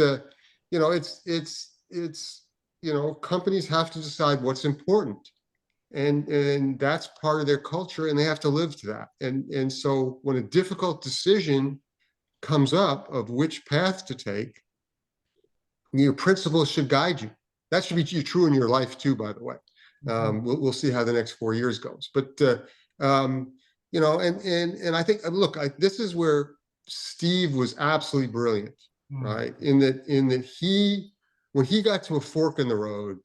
companies have to decide what's important, and that's part of their culture, and they have to live to that. And so when a difficult decision comes up of which path to take, your principles should guide you. That should be true in your life too, by the way. We'll see how the next 4 years goes. But and I think, look, this is where Steve was absolutely brilliant, Mm. right? In that he, when he got to a fork in the road,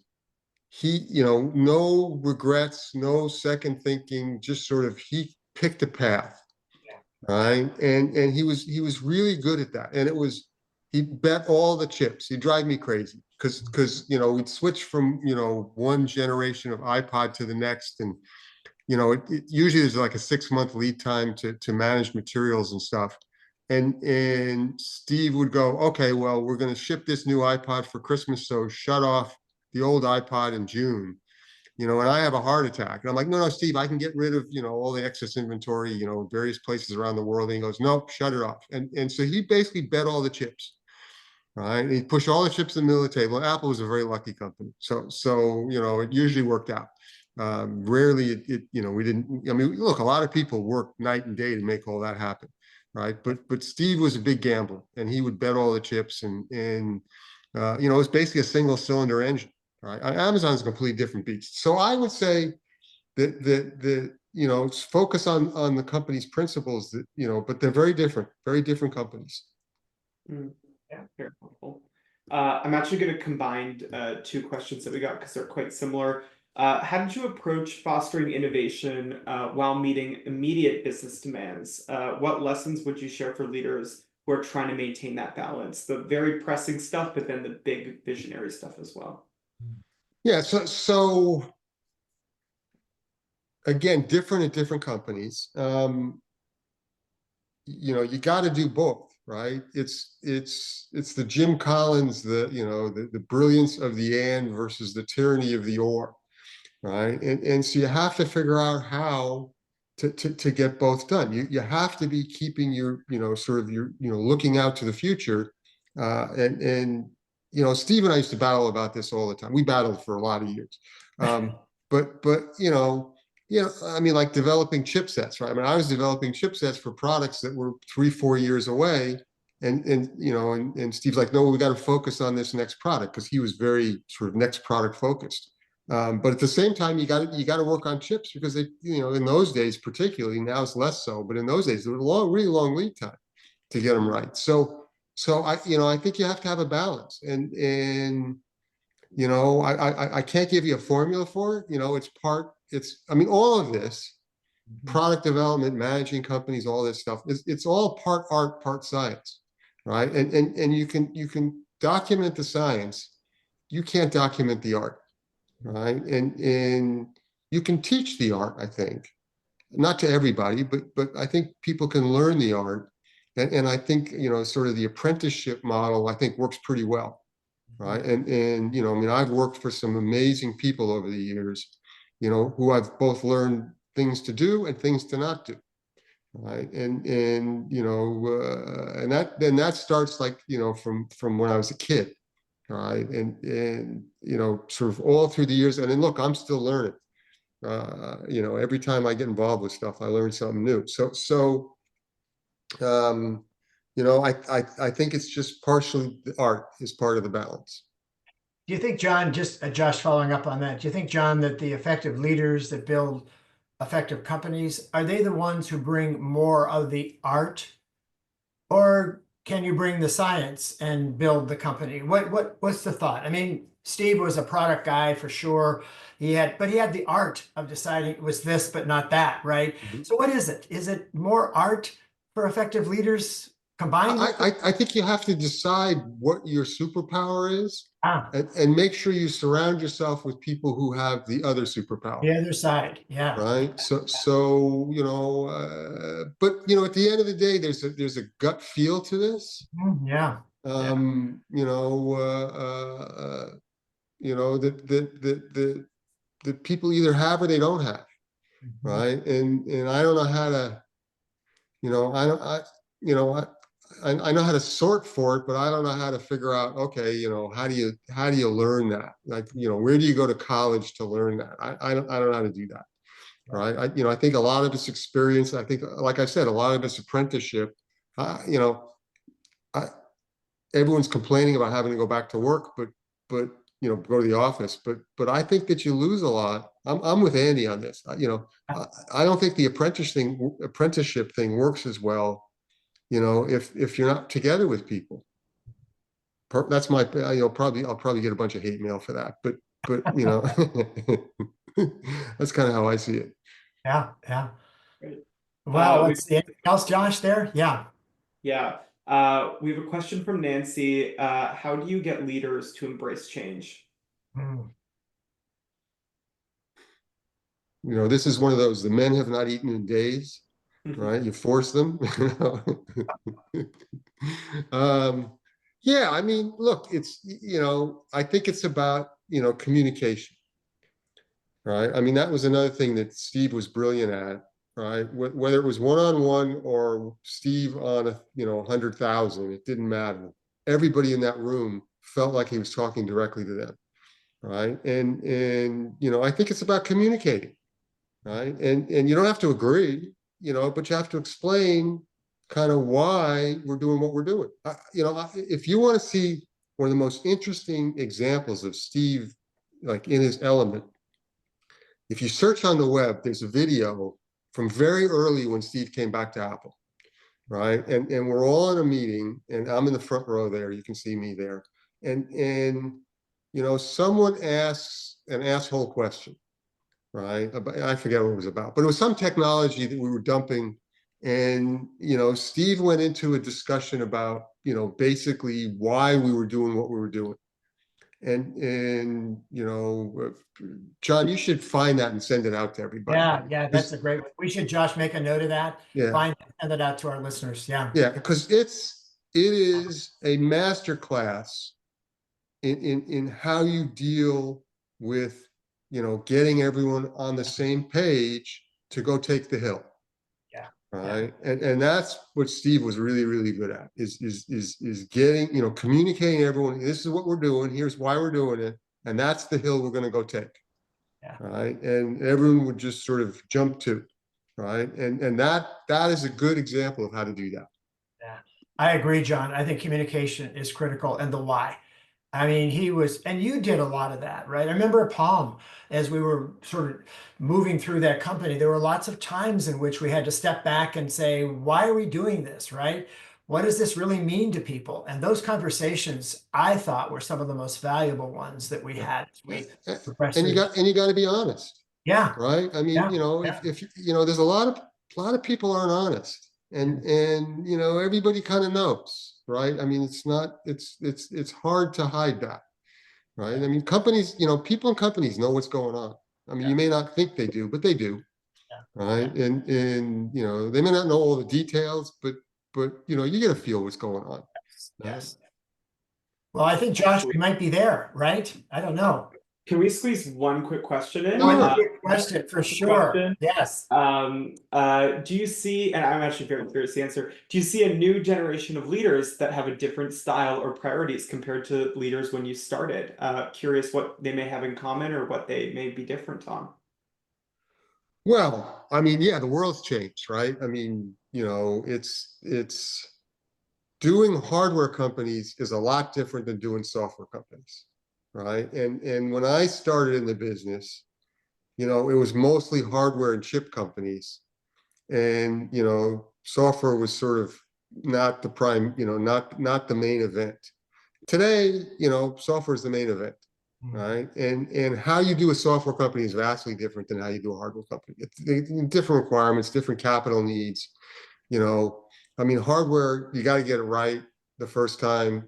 he, no regrets, no second thinking, just sort of, he picked a path, right? And he was really good at that. And he bet all the chips. He'd drive me crazy because we'd switch from one generation of iPod to the next, and it usually there's like a 6 month lead time to manage materials and stuff. And Steve would go, okay, well, we're going to ship this new iPod for Christmas, so shut off the old iPod in June. And I have a heart attack. And I'm like, no, no, Steve, I can get rid of, all the excess inventory, various places around the world. And he goes, nope, shut it off. And so he basically bet all the chips, right? And he pushed all the chips in the middle of the table. And Apple was a very lucky company. So, it usually worked out. Rarely we didn't, I mean, look, a lot of people work night and day to make all that happen. Right. But Steve was a big gambler, and he would bet all the chips, and it's basically a single cylinder engine. Right. Amazon's a completely different beast. So I would say that focus on the company's principles, but they're very different companies. Mm, yeah, very helpful. I'm actually going to combine two questions that we got because they're quite similar. How did you approach fostering innovation while meeting immediate business demands? What lessons would you share for leaders who are trying to maintain that balance? The very pressing stuff, but then the big visionary stuff as well. Yeah. So again, different at different companies. You got to do both, right? It's the Jim Collins, the brilliance of the and versus the tyranny of the or, right? And so you have to figure out how to get both done. You have to be keeping your, sort of your, looking out to the future. And Steve and I used to battle about this all the time. We battled for a lot of years. But I mean, like developing chipsets, right? I mean, I was developing chipsets for products that were 3-4 years away. And Steve's like, no, we got to focus on this next product, because he was very sort of next product focused. But at the same time, you got to work on chips, because they, in those days, particularly, now it's less so, but in those days, there was really long lead time to get them right. So I think you have to have a balance, and I can't give you a formula for it. I mean, all of this product development, managing companies, all this stuff. It's all part art, part science, right? And you can document the science, you can't document the art, right? And you can teach the art, I think, not to everybody, but I think people can learn the art. And I think, sort of the apprenticeship model, I think works pretty well, right? And I mean, I've worked for some amazing people over the years, who I've both learned things to do and things to not do, right? And that starts like, from when I was a kid, right? And sort of all through the years. And then look, I'm still learning. Every time I get involved with stuff, I learn something new. Um, I think it's just partially the art is part of the balance. Do you think, John, just Josh, following up on that, do you think, John, that the effective leaders that build effective companies, are they the ones who bring more of the art, or can you bring the science and build the company? What's the thought? I mean, Steve was a product guy for sure. But he had the art of deciding it was this, but not that, right? Mhm. So what is it? Is it more art for effective leaders combined with I think you have to decide what your superpower is, ah, and make sure you surround yourself with people who have the other superpower, the other side? Yeah. right? But at the end of the day, there's a gut feel to this. Yeah. Yeah. Um, you know, that people either have or they don't have, Mhm. right? And I don't know how to, I don't, I, you know, I know how to sort for it, but I don't know how to figure out, okay, how do you learn that? Like, where do you go to college to learn that? I don't know how to do that, right? I think a lot of it's experience. I think, like I said, a lot of it's apprenticeship. Uh, you know, I, Everyone's complaining about having to go back to work, but go to the office. But I think that you lose a lot. I'm with Andy on this. I don't think the apprenticeship thing works as well, if you're not together with people. That's my, probably I'll probably get a bunch of hate mail for that, but that's kind of how I see it. Yeah. Yeah. Great. Well, We let's see. Anything else, Josh, there? Yeah. Yeah. We have a question from Nancy. How do you get leaders to embrace change? Hmm. This is one of those, the men have not eaten in days, right? You force them. um, yeah, I mean, look, I think it's about, communication, right? I mean, that was another thing that Steve was brilliant at, right? Whether it was one-on-one or Steve on 100,000, it didn't matter. Everybody in that room felt like he was talking directly to them, right? And I think it's about communicating, right? And you don't have to agree, but you have to explain kind of why we're doing what we're doing. If you want to see one of the most interesting examples of Steve, like in his element, if you search on the web, there's a video from very early when Steve came back to Apple, right? And we're all in a meeting, and I'm in the front row there. You can see me there, and someone asks an asshole question, right? I forget what it was about, but it was some technology that we were dumping. And, Steve went into a discussion about, basically why we were doing what we were doing. And John, you should find that and send it out to everybody. Yeah. Yeah. That's a great one. We should, Josh, make a note of that. Yeah, Find and send it out to our listeners. Yeah. yeah, because it is a master class in how you deal with getting everyone on the same page to go take the hill. Yeah. All Yeah. right. And that's what Steve was really, really good at, is getting, communicating to everyone, this is what we're doing, here's why we're doing it, and that's the hill we're going to go take. Yeah. All right. And everyone would just sort of jump to, right. And that is a good example of how to do that. Yeah. I agree, John. I think communication is critical, and the why. I mean, and you did a lot of that, right? I remember at Palm, as we were sort of moving through that company, there were lots of times in which we had to step back and say, why are we doing this, right? What does this really mean to people? And those conversations, I thought, were some of the most valuable ones that we Yeah. had as we Yeah. progressed And through. you got to be honest. Yeah. right? I mean, Yeah. if there's a lot of people aren't honest, and everybody kind of knows, right? I mean, it's hard to hide that, right? I mean, companies, people in companies know what's going on. I mean, Yeah. you may not think they do, but they do, Yeah. right? And they may not know all the details, but you get a feel what's going on. Yes. Well, I think, Josh, we might be there, right? I don't know. Can we squeeze one quick question in? One Sure. quick question for quick sure. question. Yes. Do you see, and I'm actually very curious to answer, do you see a new generation of leaders that have a different style or priorities compared to leaders when you started? Curious what they may have in common or what they may be different on. Well, I mean, yeah, the world's changed, right? I mean, it's doing hardware companies is a lot different than doing software companies, right? And when I started in the business, it was mostly hardware and chip companies, and software was sort of not the prime, not the main event. Today, software is the main event, right? And how you do a software company is vastly different than how you do a hardware company. It's different requirements, different capital needs. I mean, hardware, you got to get it right the first time.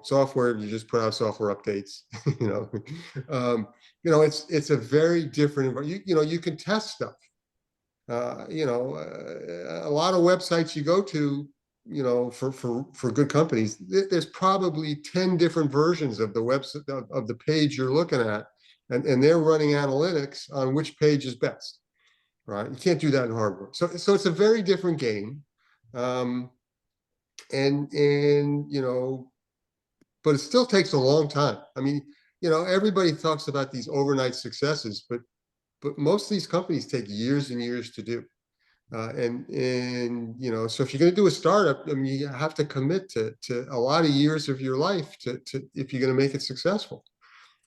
Software, you just put out software updates. you know, it's a very different. You can test stuff. A lot of websites you go to, for good companies, there's probably 10 different versions of the website of the page you're looking at, and they're running analytics on which page is best, right? You can't do that in hardware. So it's a very different game. Um, and but it still takes a long time. I mean, everybody talks about these overnight successes, but most of these companies take years and years to do. So if you're going to do a startup, I mean, you have to commit to a lot of years of your life to if you're going to make it successful,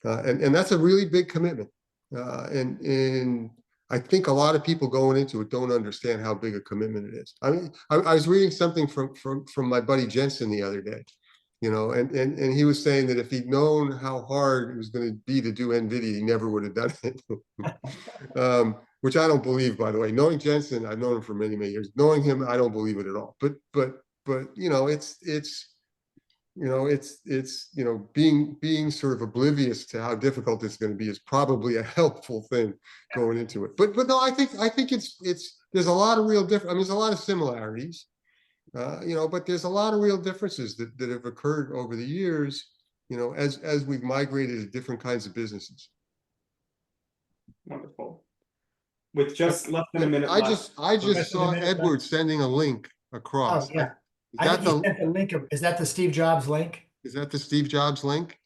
and that's a really big commitment. And I think a lot of people going into it don't understand how big a commitment it is. I mean, I was reading something from my buddy Jensen the other day, and he was saying that if he'd known how hard it was going to be to do NVIDIA, he never would have done it. Which I don't believe, by the way. Knowing Jensen, I've known him for many, many years. Knowing him, I don't believe it at all. But being sort of oblivious to how difficult it's going to be is probably a helpful thing going into it. But no, I think it's there's a lot of real difference. I mean, there's a lot of similarities, but there's a lot of real differences that have occurred over the years, as we've migrated to different kinds of businesses. Wonderful. With just less than a minute I left. just saw Edward sending a link Oh, across. yeah. Is I that think he sent the link. Is that the Steve Jobs link? the Steve Jobs link?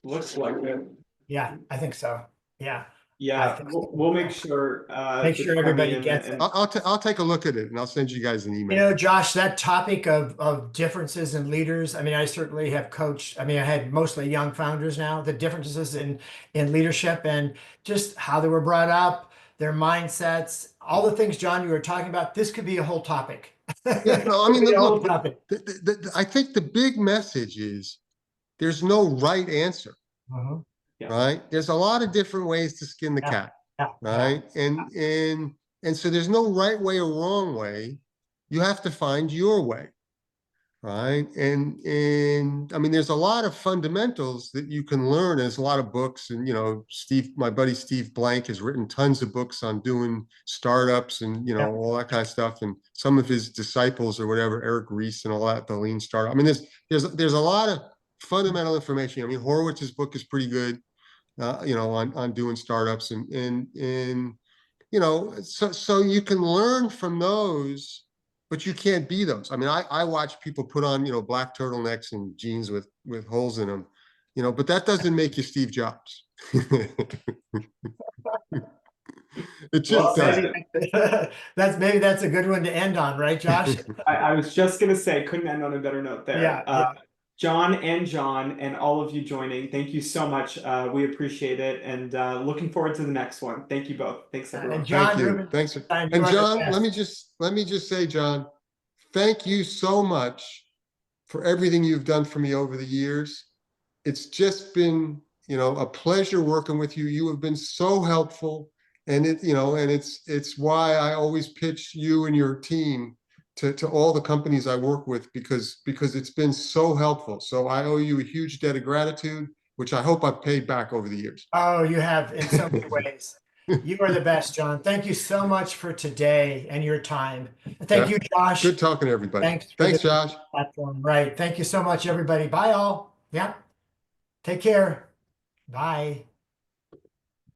Looks like it. Yeah, I think so. Yeah. Yeah, think we'll make sure Make to sure tag me everybody in gets and it. I'll take a look at it and I'll send you guys an email. Josh, that topic of differences in leaders, I mean, I certainly have coached, I mean, I had mostly young founders now, the differences in leadership and just how they were brought up, their mindsets, all the things, John, you were talking about. This could be a whole topic. Yeah, no, I mean, Could be a whole look, topic. I think the big message is there's no right answer, Mhm. yeah. right? There's a lot of different ways to skin the Yeah, cat, yeah, right? And so there's no right way or wrong way. You have to find your way. Right. And I mean, there's a lot of fundamentals that you can learn. There's a lot of books, and my buddy Steve Blank has written tons of books on doing startups and yeah. all that kind of stuff. And some of his disciples or whatever, Eric Ries and all that, the lean startup. I mean, there's a lot of fundamental information. I mean, Horowitz's book is pretty good, on doing startups and so you can learn from those, but you can't be those. I mean, I watch people put on, black turtlenecks and jeans with holes in them, but that doesn't make you Steve Jobs. It just Well, doesn't. Maybe that's a good one to end on, right, Josh? I was just gonna say, couldn't end on a better note there. Yeah. John and all of you joining, thank you so much. We appreciate it, and looking forward to the next one. Thank you both. Thanks, everyone. And John Thank you. Rubinstein, Thanks. you And are the John, best. let me just say, John, thank you so much for everything you've done for me over the years. It's just been a pleasure working with you. You have been so helpful. And it's why I always pitch you and your team to all the companies I work with, because it's been so helpful. So I owe you a huge debt of gratitude, which I hope I've paid back over the years. Oh, you have in so many ways. You are the best, John. Thank you so much for today and your time. Thank Yeah. you, Josh. Good talking to everybody. Thanks for Thanks, the Josh. platform. Right. Thank you so much, everybody. Bye, all. Yeah. Take care. Bye.